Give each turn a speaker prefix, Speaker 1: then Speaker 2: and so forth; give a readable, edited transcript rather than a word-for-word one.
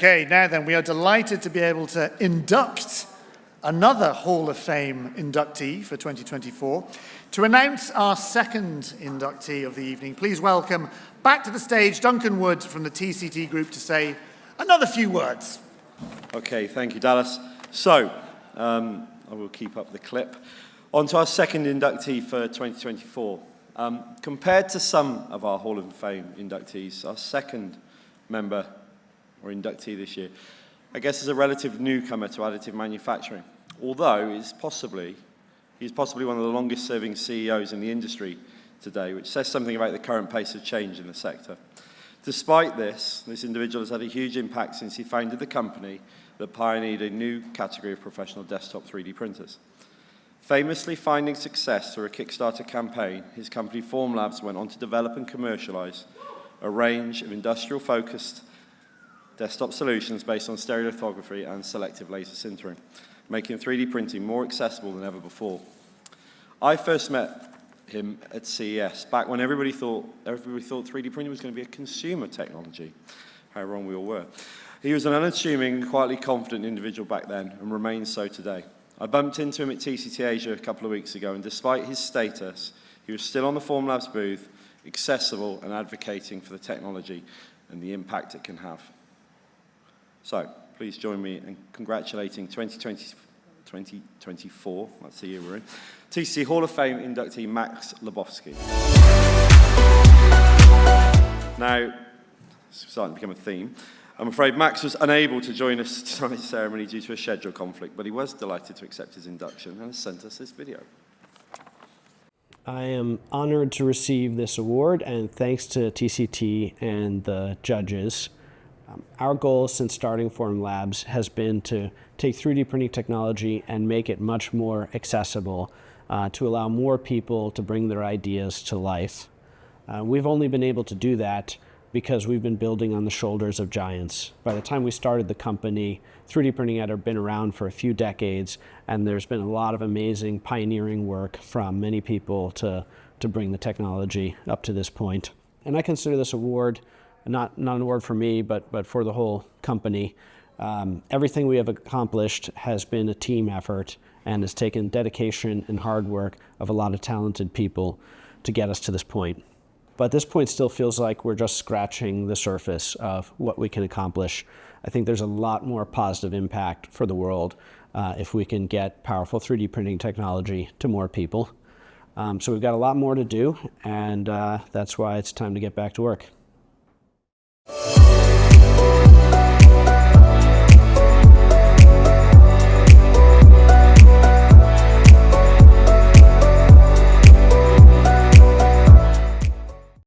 Speaker 1: Okay, now then, we are delighted to be able to induct another Hall of Fame inductee for 2024. To announce our second inductee of the evening, please welcome back to the stage Duncan Wood from the TCT Group to say another few words.
Speaker 2: Okay, thank you, Dallas. So, I will keep up the clip. On to our second inductee for 2024. Compared to some of our Hall of Fame inductees, our second member or inductee this year, I guess, is a relative newcomer to additive manufacturing, although he's possibly one of the longest serving CEOs in the industry today, which says something about the current pace of change in the sector. Despite this individual has had a huge impact since he founded the company that pioneered a new category of professional desktop 3D printers. Famously finding success through a Kickstarter campaign, his company Formlabs went on to develop and commercialize a range of industrial-focused desktop solutions based on stereolithography and selective laser sintering, making 3D printing more accessible than ever before. I first met him at CES, back when everybody thought 3D printing was going to be a consumer technology. How wrong we all were. He was an unassuming, quietly confident individual back then, and remains so today. I bumped into him at TCT Asia a couple of weeks ago, and despite his status, he was still on the Formlabs booth, accessible and advocating for the technology and the impact it can have. So, please join me in congratulating 2024, that's the year we're in, TCT Hall of Fame inductee Max Lobovsky. Now, it's starting to become a theme. I'm afraid Max was unable to join us at tonight's ceremony due to a schedule conflict, but he was delighted to accept his induction and has sent us this video.
Speaker 3: I am honored to receive this award, and thanks to TCT and the judges. Our goal since starting Formlabs has been to take 3D printing technology and make it much more accessible to allow more people to bring their ideas to life. We've only been able to do that because we've been building on the shoulders of giants. By the time we started the company, 3D printing had been around for a few decades, and there's been a lot of amazing pioneering work from many people to bring the technology up to this point. And I consider this award not an award for me, but for the whole company. Everything we have accomplished has been a team effort and has taken dedication and hard work of a lot of talented people to get us to this point. But this point still feels like we're just scratching the surface of what we can accomplish. I think there's a lot more positive impact for the world if we can get powerful 3D printing technology to more people. So we've got a lot more to do, and that's why it's time to get back to work.